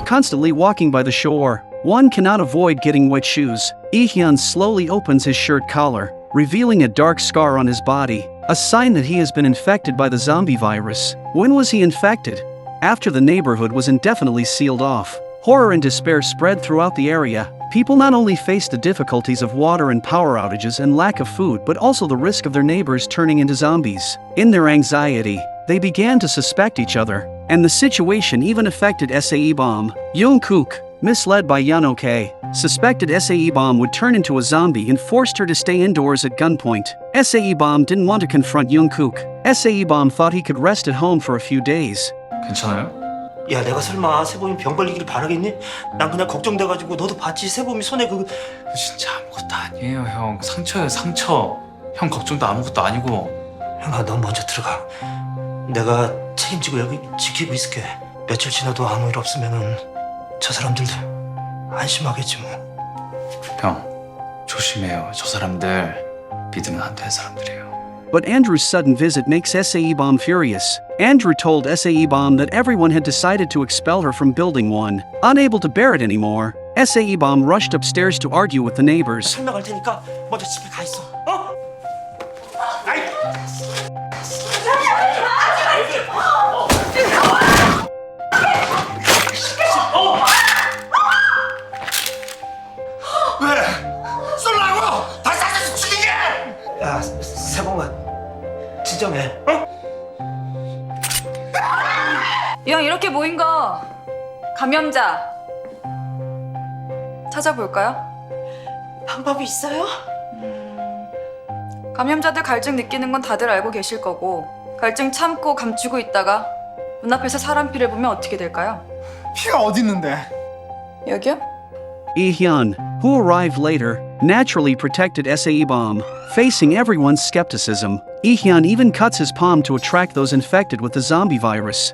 constantly walking by the shore. One cannot avoid getting wet shoes. Yi-Hyun slowly opens his shirt collar, revealing a dark scar on his body, a sign that he has been infected by the zombie virus. When was he infected? After the neighborhood was indefinitely sealed off. Horror and despair spread throughout the area. People not only faced the difficulties of water and power outages and lack of food, but also the risk of their neighbors turning into zombies. In their anxiety, they began to suspect each other, and the situation even affected Sae-Bom. Jungkook, misled by Yeon-ok, suspected Sae-Bom would turn into a zombie and forced her to stay indoors at gunpoint. Sae-Bom didn't want to confront Jungkook. Sae-Bom thought he could rest at home for a few days. 괜찮아요? 야, 내가 설마 세범이 병 걸리기를 바라겠니? 난 그냥 걱정돼가지고. 너도 봤지? 세범이 손에 진짜 아무것도 아니에요, 형. 상처예요, 상처. 형 걱정도 아무것도 아니고. 형아, 넌 먼저 들어가. 내가 책임지고 여기 지키고 있을게. 며칠 지나도 아무 일 없으면은 저 사람들도 안심하겠지 뭐. 형, 조심해요. 저 사람들 믿으면 안 되는 사람들이에요. But Andrew's sudden visit makes Sae-Bom furious. Andrew told Sae-Bom that everyone had decided to expel her from Building 1. Unable to bear it anymore, Sae-Bom rushed upstairs to argue with the neighbors. 설명할 테니까 먼저 집에 가 있어. 어? 아이. 왜? 쏠라고? 다 쏴서 죽이게! 야, 세범아, 진정해. 어? 이왕 이렇게 모인 거 감염자 찾아볼까요? 방법이 있어요? 감염자들 갈증 느끼는 건 다들 알고 계실 거고, 갈증 참고 감추고 있다가 눈앞에서 사람 피를 보면 어떻게 될까요? 피가 어디 있는데? 여기요? Yi-Hyun, who arrived later, naturally protected Sae-Bom. Facing everyone's skepticism, Yi-Hyun even cuts his palm to attract those infected with the zombie virus.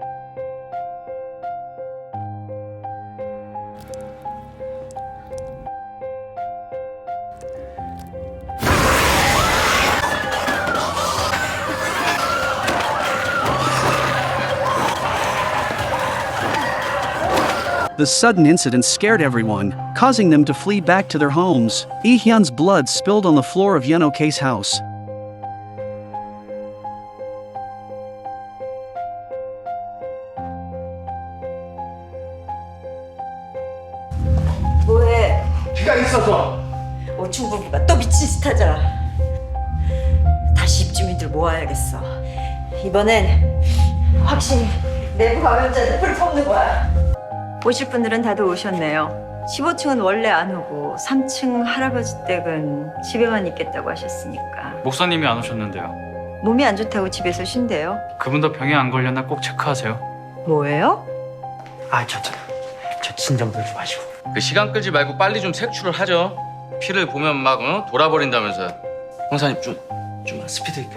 The sudden incident scared everyone, causing them to flee back to their homes. Yi-Hyun's blood spilled on the floor of Yeon-ok's house. 뭐해? 피가 있어서. 5층 부부가 또 미친 짓 하잖아. 다시 입주민들 모아야겠어. 이번엔 확실히 내부 감염자들 풀 뽑는 거야. 오실 분들은 다들 오셨네요. 15층은 원래 안 오고 3층 할아버지 댁은 집에만 있겠다고 하셨으니까. 목사님이 안 오셨는데요. 몸이 안 좋다고 집에서 쉰대요. 그분도 병에 안 걸렸나 꼭 체크하세요. 뭐예요? 아, 저 진정 들지 마시고. 그 시간 끌지 말고 빨리 좀 색출을 하죠. 피를 보면 막 돌아버린다면서요. 형사님 좀만 스피드 있게.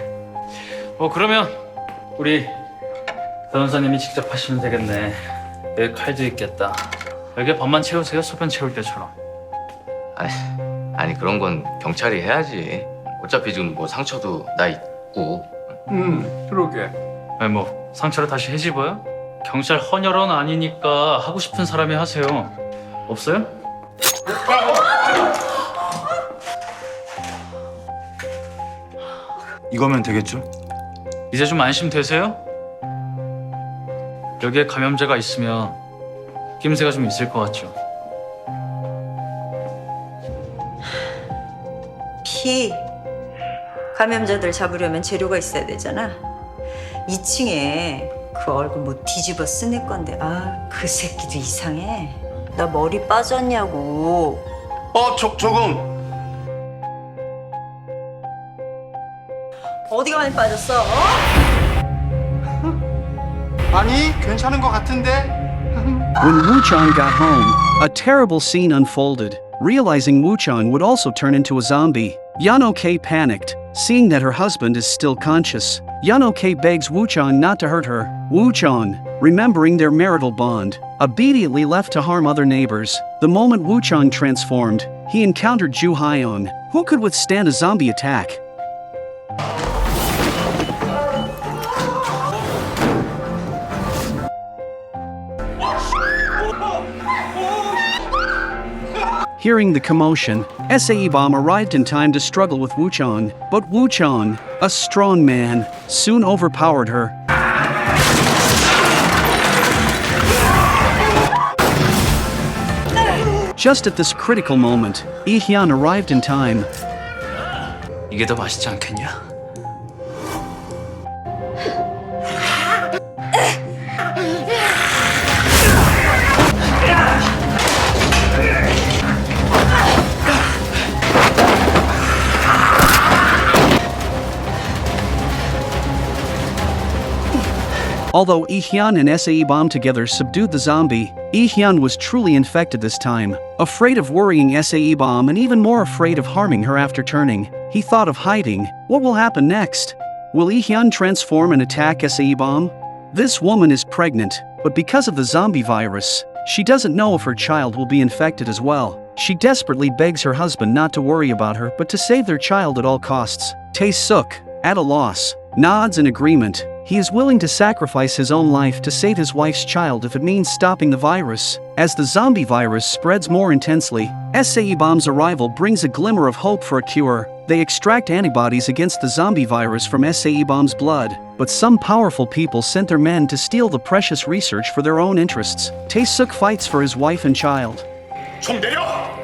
그러면 우리 변호사님이 직접 하시면 되겠네. 여기 칼도 있겠다. 여기에 밥만 채우세요. 소변 채울 때처럼. 아니 그런 건 경찰이 해야지. 어차피 지금 뭐 상처도 나 있고. 그러게. 아니 뭐 상처를 다시 해집어요? 경찰 헌혈은 아니니까 하고 싶은 사람이 하세요. 없어요? 이거면 되겠죠? 이제 좀 안심되세요? 여기에 감염자가 있으면 낌새가 좀 있을 것 같죠? 피. 감염자들 잡으려면 재료가 있어야 되잖아. 2층에 그 얼굴 뭐 뒤집어 쓰낼 건데, 아, 그 새끼도 이상해. 나 머리 빠졌냐고. 조금. 어디가 많이 빠졌어? 아니, 괜찮은 것 같은데? When Woo-chang got home, a terrible scene unfolded. Realizing Woo-chang would also turn into a zombie, Yeon-ok panicked, seeing that her husband is still conscious. Yeon-ok begs Woo-chang not to hurt her. Woo-chang, remembering their marital bond, obediently left to harm other neighbors. The moment Woo-chang transformed, he encountered Yi-Hyun, who could withstand a zombie attack. Hearing the commotion, Sae-Bom arrived in time to struggle with Woo-chan, but Woo-chan, a strong man, soon overpowered her. Just at this critical moment, Yi-Hyun arrived in time. 이게 더 맛있지 않겠냐? Although Yi-Hyun and Sae-Bom together subdued the zombie, Yi-Hyun was truly infected this time. Afraid of worrying Sae-Bom and even more afraid of harming her after turning, he thought of hiding. What will happen next? Will Yi-Hyun transform and attack Sae-Bom? This woman is pregnant, but because of the zombie virus, she doesn't know if her child will be infected as well. She desperately begs her husband not to worry about her but to save their child at all costs. Tae-suk, at a loss, nods in agreement. He is willing to sacrifice his own life to save his wife's child if it means stopping the virus. As the zombie virus spreads more intensely, Sae-Bom's arrival brings a glimmer of hope for a cure. They extract antibodies against the zombie virus from Sae-Bom's blood, but some powerful people sent their men to steal the precious research for their own interests. Tae-suk fights for his wife and child. 총 내려!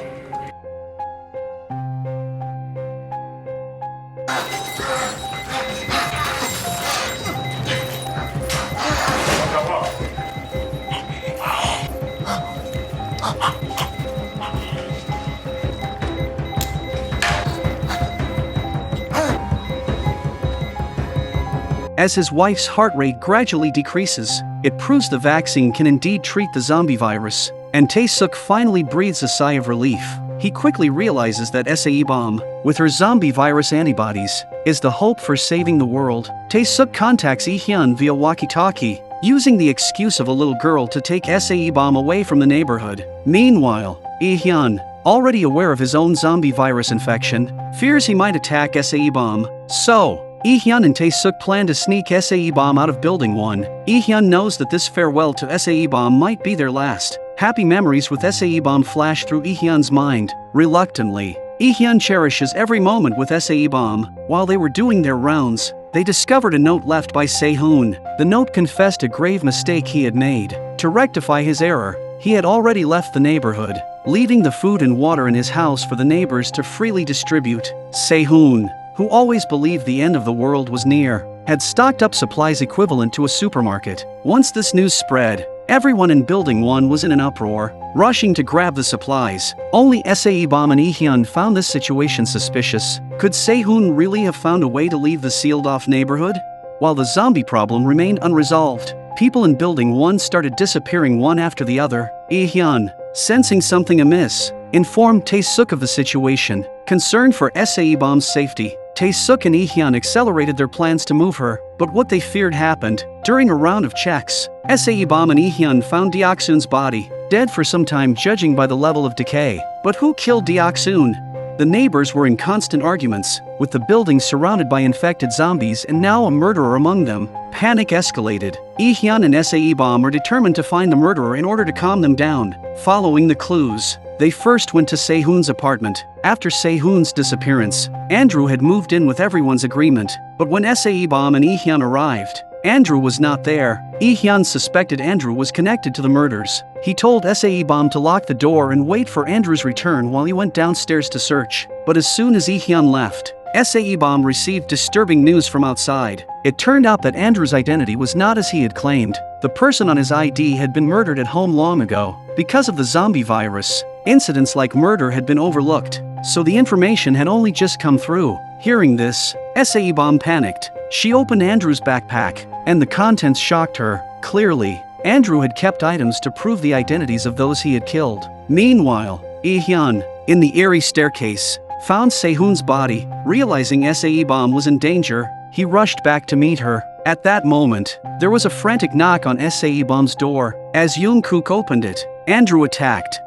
As his wife's heart rate gradually decreases, it proves the vaccine can indeed treat the zombie virus, and Tae-suk finally breathes a sigh of relief. He quickly realizes that Sae-Bom, with her zombie virus antibodies, is the hope for saving the world. Tae-suk contacts Yi-Hyun via walkie-talkie, using the excuse of a little girl to take Sae-Bom away from the neighborhood. Meanwhile, Yi-Hyun, already aware of his own zombie virus infection, fears he might attack Sae-Bom. So, Yi-Hyun and Tae-suk plan to sneak Sae-Bom out of Building 1. Yi-Hyun knows that this farewell to Sae-Bom might be their last. Happy memories with Sae-Bom flash through Yi-Hyun's mind. Reluctantly, Yi-Hyun cherishes every moment with Sae-Bom. While they were doing their rounds, they discovered a note left by Se-Hoon. The note confessed a grave mistake he had made. To rectify his error, he had already left the neighborhood, leaving the food and water in his house for the neighbors to freely distribute. Se-Hoon, who always believed the end of the world was near, had stocked up supplies equivalent to a supermarket. Once this news spread, everyone in Building 1 was in an uproar, rushing to grab the supplies. Only Sae-Bom and Yi-Hyun found this situation suspicious. Could Se-Hoon really have found a way to leave the sealed-off neighborhood? While the zombie problem remained unresolved, people in Building 1 started disappearing one after the other. Yi-Hyun, sensing something amiss, informed Tae-suk of the situation. Concerned for Sae-Bom's safety, Tae-suk and Yi-Hyun accelerated their plans to move her, but what they feared happened. During a round of checks, Sae-Bom and Yi-Hyun found Deok-soon's body, dead for some time judging by the level of decay. But who killed Deok-soon? The neighbors were in constant arguments, with the building surrounded by infected zombies and now a murderer among them. Panic escalated. Yi-Hyun and Sae-Bom were determined to find the murderer in order to calm them down. Following the clues, they first went to Se-Hoon's apartment. After Se-Hoon's disappearance, Andrew had moved in with everyone's agreement, but when Sae-Bom and Yi-Hyun arrived, Andrew was not there. Yi-Hyun suspected Andrew was connected to the murders. He told Sae-Bom to lock the door and wait for Andrew's return while he went downstairs to search. But as soon as Yi-Hyun left, Sae-Bom received disturbing news from outside. It turned out that Andrew's identity was not as he had claimed. The person on his ID had been murdered at home long ago. Because of the zombie virus, incidents like murder had been overlooked, so the information had only just come through. Hearing this, Sae-Bom panicked. She opened Andrew's backpack, and the contents shocked her. Clearly, Andrew had kept items to prove the identities of those he had killed. Meanwhile, Yi-Hyun, in the eerie staircase, found Se-Hoon's body. Realizing Sae-Bom was in danger, he rushed back to meet her. At that moment, there was a frantic knock on Sae-Bom's door. As Yoon-kook opened it, Andrew attacked.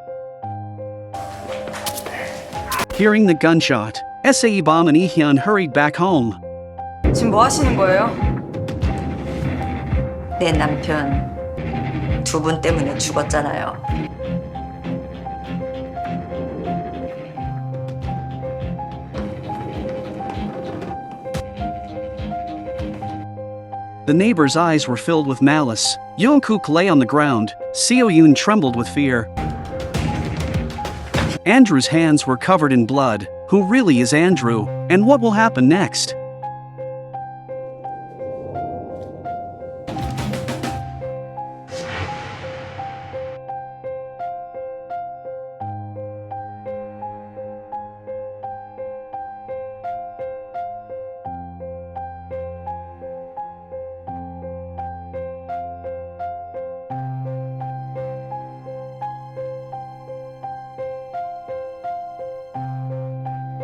Hearing the gunshot, Sae-Bom and Yi-Hyun hurried back home. 지금 뭐 하시는 거예요? 내 남편 두 분 때문에 죽었잖아요. The neighbor's eyes were filled with malice. Young-kook lay on the ground. Seo-yoon trembled with fear. Andrew's hands were covered in blood. Who really is Andrew? And what will happen next?